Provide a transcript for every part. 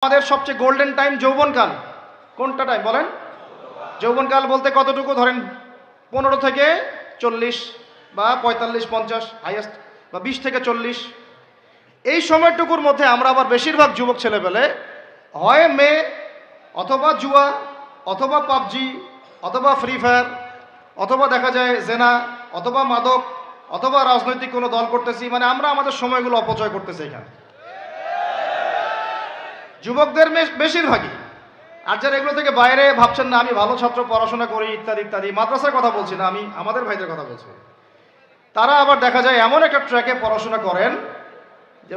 আমাদের সবচেয়ে golden time যৌবনকাল। কোনটা টাইম বলেন? যৌবনকাল বলতে কতটুকু ধরেন 15 থেকে 40 বা 45-50 হাইয়েস্ট, বা 20 থেকে 40, এই সময়টুকুর মধ্যে আমরা আবার বেশিরভাগ যুবক ছেলেপেলে হয় মেয়ে অথবা জুয়া অথবা পাবজি অথবা ফ্রি ফায়ার অথবা দেখা যায় জেনা অথবা মাদক অথবা রাজনৈতিক কোনো দল করতেছি, মানে আমরা আমাদের সময়গুলো অপচয় করতেছি এখানে যুবকদের বেশিরভাগই। আর যারা এগুলো থেকে বাইরে ভাবছেন না আমি ভালো ছাত্র পড়াশোনা করি ইত্যাদি ইত্যাদি, মাদ্রাসার কথা বলছি না, আমি আমাদের ভাইদের কথা বলছি, তারা আবার দেখা যায় এমন একটা ট্র্যাকে পড়াশোনা করেন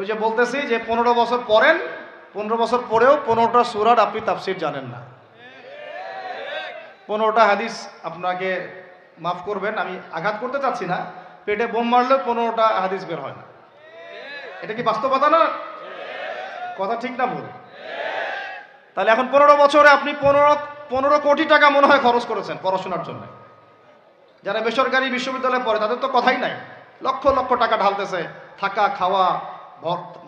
যে বলতেছি যে 15 বছর পড়েন, 15 বছর পরেও 15টা সূরার আপনি তাফসীর জানেন না, 15টা হাদিস আপনাকে মাফ করবেন, আমি আঘাত করতে চাচ্ছি না, পেটে বোম মারলেও 15টা হাদিস বের হয় না। এটা কি বাস্তবতা না? কথা ঠিক না ভুল? তাহলে এখন 15 বছরে আপনি 15 কোটি টাকা মনে হয় খরচ করেছেন পড়াশোনার জন্য। যারা বেসরকারি বিশ্ববিদ্যালয়ে পড়ে তাদের তো কথাই নাই, লক্ষ লক্ষ টাকা ঢালতেছে, থাকা খাওয়া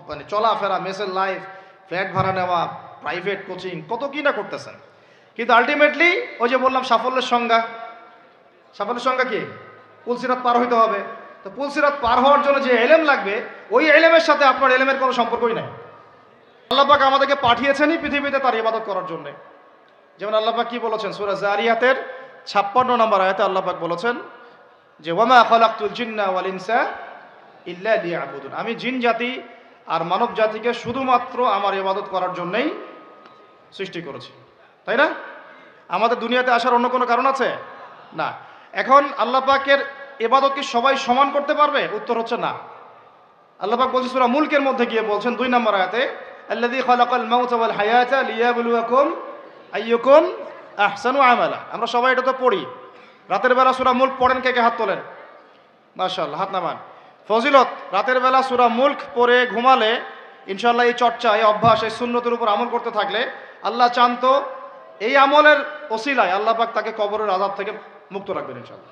মানে চলাফেরা, মেসের লাইফ, ফ্ল্যাট ভাড়া নেওয়া, প্রাইভেট কোচিং, কত কি না করতেছেন। কিন্তু আলটিমেটলি ওই যে বললাম সাফল্যের সংজ্ঞা কি? পুলসিরাত পার হইতে হবে। তো পুলসিরাত পার হওয়ার জন্য যে এলেম লাগবে, ওই এলেমের সাথে আপনার এলেমের কোনো সম্পর্কই নাই। আল্লাহ পাক আমাদেরকে পাঠিয়েছেনই পৃথিবীতে তার ইবাদত করার জন্য। যেমন আল্লাহ পাক কি বলেছেন সূরা জারিয়াতের 56 নম্বর আয়াতে আল্লাহ পাক বলেছেন যে ওয়ামা খালাকতুল জিন্না ওয়াল ইনসা ইল্লা লিয়াবুদুন, আমি জিন জাতি আর মানব জাতিকে শুধুমাত্র আমার ইবাদত করার জন্যই সৃষ্টি করেছি। তাই না? আমাদের দুনিয়াতে আসার অন্য কোনো কারণ আছে? না। এখন আল্লাহ পাকের ইবাদত কি সবাই সমান করতে পারবে? উত্তর হচ্ছে না। আল্লাহ পাক বলছেন সূরা মুলকের মধ্যে গিয়ে বলছেন 2 নম্বর আয়াতে আল্লাযী খালাকাল মাউতা ওয়াল হায়াতা লিয়াবলুয়াকুম আইয়ুকুম আহসানু আমালা। আমরা সবাই এটা তো পড়ি, রাতের বেলা সূরা মুলক পড়েন, কে কে হাত তোলেন? মাশাআল্লাহ, হাত নামান। ফজিলত, রাতের বেলা সূরা মুলক পড়ে ঘুমালে ইনশাআল্লাহ এই চর্চা, এই অভ্যাস, এই সুন্নতের উপর আমল করতে থাকলে আল্লাহ চান তো এই আমলের ওসিলায় আল্লাহ পাক তাকে কবরের আযাব থেকে মুক্ত রাখবেন ইনশাআল্লাহ।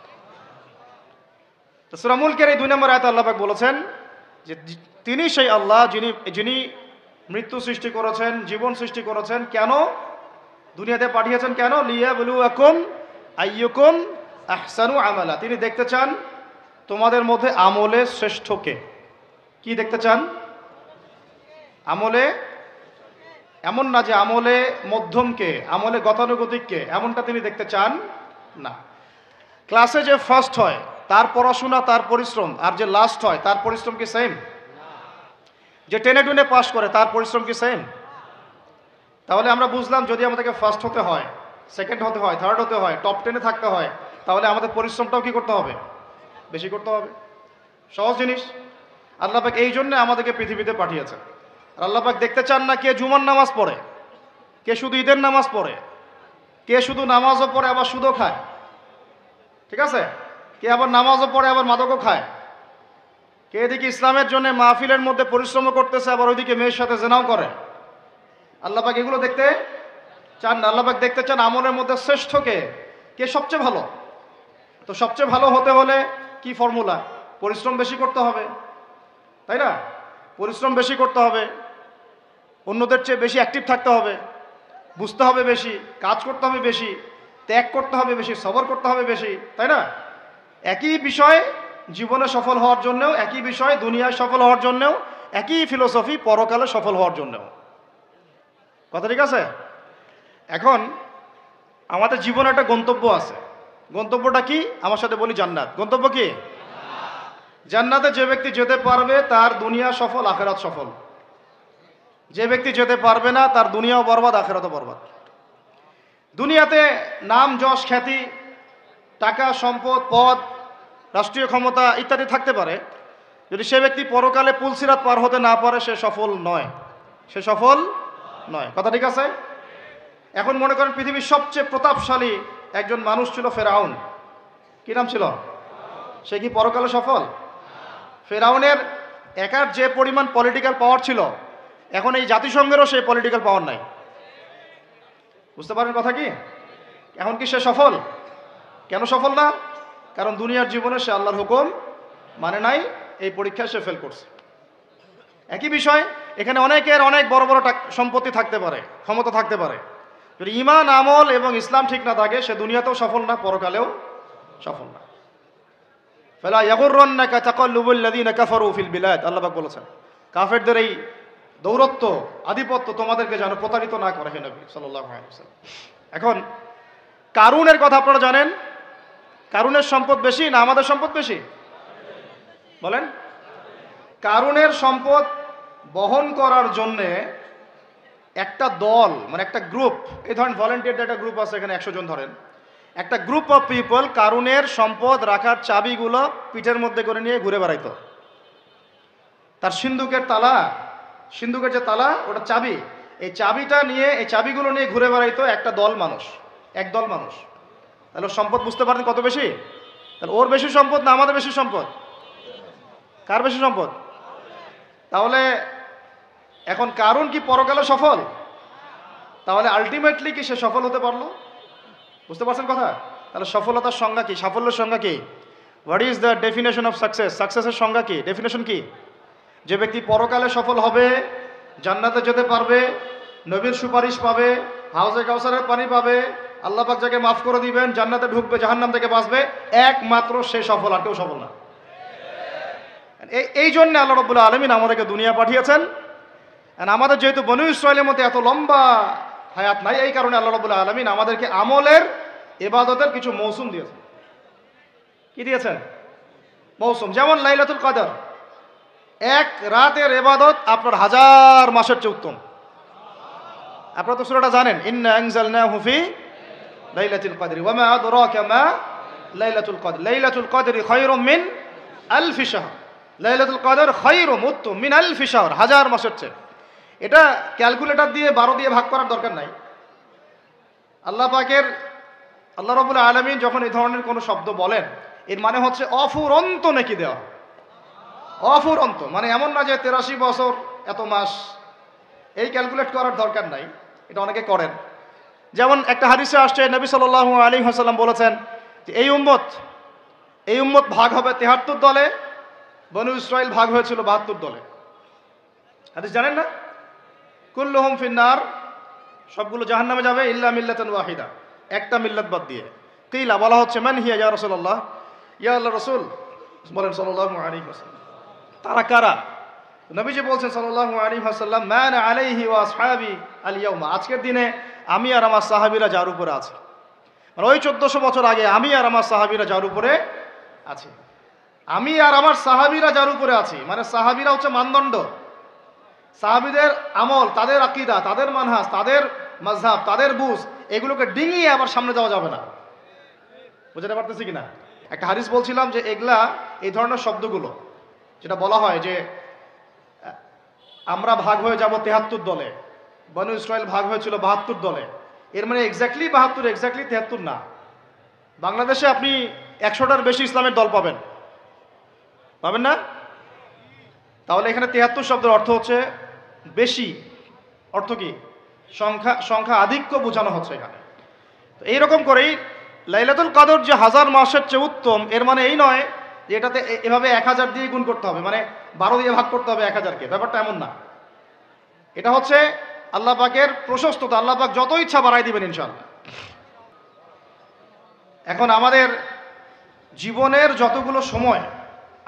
তো সূরা মুলকের এই 2 নম্বর আয়াতে আল্লাহ পাক বলেছেন যে তিনি সেই আল্লাহ যিনি মৃত্যু সৃষ্টি করেছেন, জীবন সৃষ্টি করেছেন, কেন দুনিয়াতে পাঠিয়েছেন, কেন? লিয়াবলুয়াকুম আইয়ুকুম আহসানু আমালা। তিনি দেখতে চান তোমাদের মধ্যে আমলে শ্রেষ্ঠকে। কি দেখতে চান? আমলে, এমন না যে আমলে মধ্যমকে, আমলে গতানুগতিককে, এমনটা তিনি দেখতে চান না। ক্লাসে যে ফার্স্ট হয় তার পড়াশোনা, তার পরিশ্রম, আর যে লাস্ট হয় তার পরিশ্রম কি সেম? যে টেনে টুনে পাস করে তার পরিশ্রম কি সেম? তাহলে আমরা বুঝলাম যদি আমাদেরকে ফার্স্ট হতে হয়, সেকেন্ড হতে হয়, থার্ড হতে হয়, টপ 10-এ থাকতে হয়, তাহলে আমাদের পরিশ্রমটাও কি করতে হবে? বেশি করতে হবে। সহজ জিনিস। আল্লাহ পাক এই জন্য আমাদেরকে পৃথিবীতে পাঠিয়েছেন। আর আল্লাহ পাক দেখতে চান না কে জুমার নামাজ পড়ে, কে শুধু ঈদের নামাজ পড়ে, কে শুধু নামাজও পড়ে আবার সুদও খায়, ঠিক আছে, কে আবার নামাজও পড়ে আবার মাদকও খায়, কে এদিকে ইসলামের জন্য মাহফিলের মধ্যে পরিশ্রমও করতেছে আবার ওইদিকে মেয়ের সাথে জেনাও করে। আল্লাহ পাক এগুলো দেখতে চান না। আল্লাহ পাক দেখতে চান আমলের মধ্যে শ্রেষ্ঠকে, কে সবচেয়ে ভালো। তো সবচেয়ে ভালো হতে হলে কি ফর্মুলা? পরিশ্রম বেশি করতে হবে, তাই না? পরিশ্রম বেশি করতে হবে, অন্যদের চেয়ে বেশি অ্যাক্টিভ থাকতে হবে, বুঝতে হবে বেশি, কাজ করতে হবে বেশি, ত্যাগ করতে হবে বেশি, সবর করতে হবে বেশি, তাই না? একই বিষয় জীবনে সফল হওয়ার জন্যও, একই বিষয় দুনিয়ায় সফল হওয়ার জন্যও, একই ফিলোসফি পরকালে সফল হওয়ার জন্যও। কথা ঠিক আছে? এখন আমাদের জীবনে একটা গন্তব্য আছে। গন্তব্যটা কি? আমার সাথে বলি জান্নাত। গন্তব্য কি? জান্নাতে যে ব্যক্তি যেতে পারবে তার দুনিয়া সফল, আখেরাত সফল। যে ব্যক্তি যেতে পারবে না তার দুনিয়াও বরবাদ, আখেরাতও বরবাদ। দুনিয়াতে নাম, যশ, খ্যাতি, টাকা, সম্পদ, পদ, রাষ্ট্রীয় ক্ষমতা ইত্যাদি থাকতে পারে, যদি সে ব্যক্তি পরকালে পুলসিরাত পার হতে না পারে সে সফল নয়, সে সফল নয়। কথা ঠিক আছে? এখন মনে করেন পৃথিবীর সবচেয়ে প্রতাপশালী একজন মানুষ ছিল ফেরাউন। কি নাম ছিল? সে কি পরকালে সফল? ফেরাউনের একার যে পরিমাণ পলিটিক্যাল পাওয়ার ছিল, এখন এই জাতিসংঘেরও সেই পলিটিক্যাল পাওয়ার নাই। বুঝতে পারেন কথা কি? এখন কি সে সফল? কেন সফল না? কারণ দুনিয়ার জীবনে সে আল্লাহর হুকুম মানে নাই, এই পরীক্ষায় সে ফেল করছে। একই বিষয় এখানে অনেকের অনেক বড় বড় সম্পত্তি থাকতে পারে, ক্ষমতা থাকতে পারে, যদি ঈমান আমল এবং ইসলাম ঠিক না থাকে সে দুনিয়াতেও সফল না, পরকালেও সফল না। ফালা ইয়াগুররান্নাকা তাকাল্লুবুল লাযিনা কাফারু ফিল বিলাদ, আল্লাহ পাক বলেছেন কাফেরদের এই দৌরত্ব আধিপত্য তোমাদেরকে যেন প্রতারিত না করে হে নবী সাল্লাল্লাহু আলাইহি ওয়াসাল্লাম। এখন কারুনের কথা আপনারা জানেন, কারুনের সম্পদ বেশি না আমাদের সম্পদ বেশি? বলেন। কারুনের সম্পদ বহন করার জন্যে একটা দল, মানে একটা গ্রুপ, এই ধরেন ভলেন্টিয়ার একটা গ্রুপ আছে এখানে 100 জন ধরেন, একটা গ্রুপ অফ পিপল কারুনের সম্পদ রাখার চাবিগুলো পিঠের মধ্যে করে নিয়ে ঘুরে বেড়াইতো। তার সিন্ধুকের তালা, সিন্ধুকের যে তালা ওটা চাবি, এই চাবিটা নিয়ে, এই চাবিগুলো নিয়ে ঘুরে বেড়াইতো একটা দল মানুষ, একদল মানুষ। তাহলে ওর সম্পদ বুঝতে পারেন কত বেশি? তাহলে ওর বেশি সম্পদ না আমাদের বেশি সম্পদ? কার বেশি সম্পদ? তাহলে এখন কারুন কি পরকালে সফল? তাহলে আলটিমেটলি কি সে সফল হতে পারলো? বুঝতে পারছেন কথা? তাহলে সফলতার সংজ্ঞা কি, সাফল্যের সংজ্ঞা কি? What is the definition of success? সাকসেসের সংজ্ঞা কি, ডেফিনেশন কি? যে ব্যক্তি পরকালে সফল হবে, জান্নাতে যেতে পারবে, নবীর সুপারিশ পাবে, হাউজে কাউসারের পানি পাবে, আল্লাহ পাক যাকে মাফ করে দিবেন, জান্নাতে ঢুকবে, জাহান্নাম থেকে বাঁচবে, একমাত্র সে সফল, আর কেউ সফল না। এই জন্য আল্লাহ রাব্বুল আলামিন আমাদেরকে দুনিয়া পাঠিয়েছেন। আমাদের যেহেতু বনু ইসরাইলের মধ্যে এত লম্বা হায়াত নাই, এই কারণে আল্লাহ রাব্বুল আলামিন আমাদেরকে আমলের, ইবাদতের কিছু মৌসুম দিয়েছেন। কি দিয়েছেন? মৌসুম। যেমন লাইলাতুল কদর, এক রাতের ইবাদত আপনার 1000 মাসের চেয়ে উত্তম। আপনারা তো সূরাটা জানেন, ইন্না আনজালনাহু ফি লাইলাতুল কদরি ওয়া মা আদরাকা মা লাইলাতুল কদর, লাইলাতুল কদরি খায়রুম মিন আলফি শাহর, লাইলাতুল কদর খায়রুম উত্তম মিন আলফি শাহর, 1000 মাসের চেয়ে। এটা ক্যালকুলেটর দিয়ে 12 দিয়ে ভাগ করার দরকার নাই। আল্লাহ পাকের, আল্লাহ রাব্বুল আলামিন যখন এই ধরনের কোনো শব্দ বলেন, এর মানে হচ্ছে অফুরন্ত নেকি দেওয়া। অফুরন্ত মানে এমন না যে 83 বছর এত মাস, এই ক্যালকুলেট করার দরকার নাই। এটা অনেকে করেন। যেমন একটা হাদিসে আসছে, নবী সাল্লাল্লাহু আলাইহি ওয়াসাল্লাম বলেছেন যে এই উম্মত ভাগ হবে 73 দলে, বনু ইসরাইল ভাগ হয়েছিল 72 দলে। হাদিস জানেন না? কুল্লুহুম ফিন্নার, সবগুলো জাহান্নামে যাবে, ইল্লা মিল্লাতান ওয়াহিদা, একটা মিল্লাত বাদ দিয়ে। কিলা, বলা হচ্ছে মান হিয়া ইয়া রাসূলুল্লাহ, ইয়া আল্লাহর রাসূল বলেন সাল্লাল্লাহু আলাইহি ওয়াসাল্লাম তারা কারা? নবীজি বলছেন সাল্লাল্লাহু আলাইহি ওয়াসাল্লাম মান আলাইহি ওয়া আসহাবি আল ইয়াউমা, আজকের দিনে আমি আর আমার সাহাবীরা যার উপরে আছে। মানে ওই 1400 বছর আগে আমি আর আমার সাহাবীরা যার উপরে আছে, আমি আর আমার সাহাবীরা যার উপরে আছি, মানে সাহাবীরা হচ্ছে মানদণ্ড। সাহাবীদের আমল, তাদের আকীদা, তাদের মানহাজ, তাদের মাযহাব, তাদের বুঝ, এগুলোকে ডিঙিয়ে আবার সামনে যাওয়া যাবে না। বুঝতে পারতেছি কিনা? একটা হাদিস বলছিলাম যে এগুলা, এই ধরনের শব্দগুলো যেটা বলা হয় যে আমরা ভাগ হয়ে যাব 73 দলে, বনু ইসরাইল ভাগ হয়েছিল 72 দলে, এর মানে এক্স্যাক্টলি 72, এক্স্যাক্টলি 73 না। বাংলাদেশে আপনি 100টার বেশি ইসলামের দল পাবেন না? তাহলে এখানে 73 শব্দের অর্থ হচ্ছে বেশি, অর্থ কি? সংখ্যা আধিক্য বোঝানো হচ্ছে এখানে। তো এইরকম করেই লাইলাতুল কদর যে 1000 মাসের চেয়ে উত্তম, এর মানে এই নয় যে এটাতে এভাবে 1000 দিয়ে গুণ করতে হবে, মানে 12 দিয়ে ভাগ করতে হবে 1000কে, ব্যাপারটা এমন না। এটা হচ্ছে আল্লাহ পাকের প্রশস্ততা, আল্লাহ পাক যত ইচ্ছা বাড়াই দিবেন ইনশাআল্লাহ। এখন আমাদের জীবনের যতগুলো সময়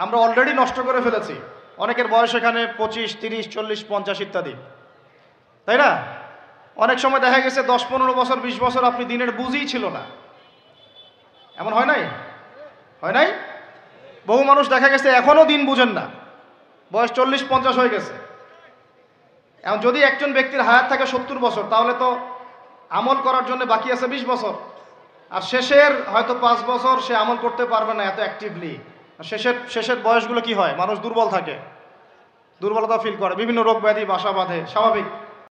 আমরা অলরেডি নষ্ট করে ফেলেছি, অনেকের বয়স এখানে 25, 30, 40, 50 ইত্যাদি, তাই না? অনেক সময় দেখা গেছে 10, 15 বছর, 20 বছর আপনি দিনের বুঝই ছিল না। এমন হয় নাই? হয় নাই? বহু মানুষ দেখা গেছে এখনো দিন বুঝেন না, বয়স 40, 50 হয়ে গেছে। এখন যদি একজন ব্যক্তির হায়াত থাকে 70 বছর, তাহলে তো আমল করার জন্য বাকি আছে 20 বছর, আর শেষের হয়তো 5 বছর সে আমল করতে পারবে না এত অ্যাক্টিভলি। শেষের বয়সগুলো কি হয়? মানুষ দুর্বল থাকে, দুর্বলতা ফিল করে, বিভিন্ন রোগ ব্যাধি বাসা বাঁধে, স্বাভাবিক।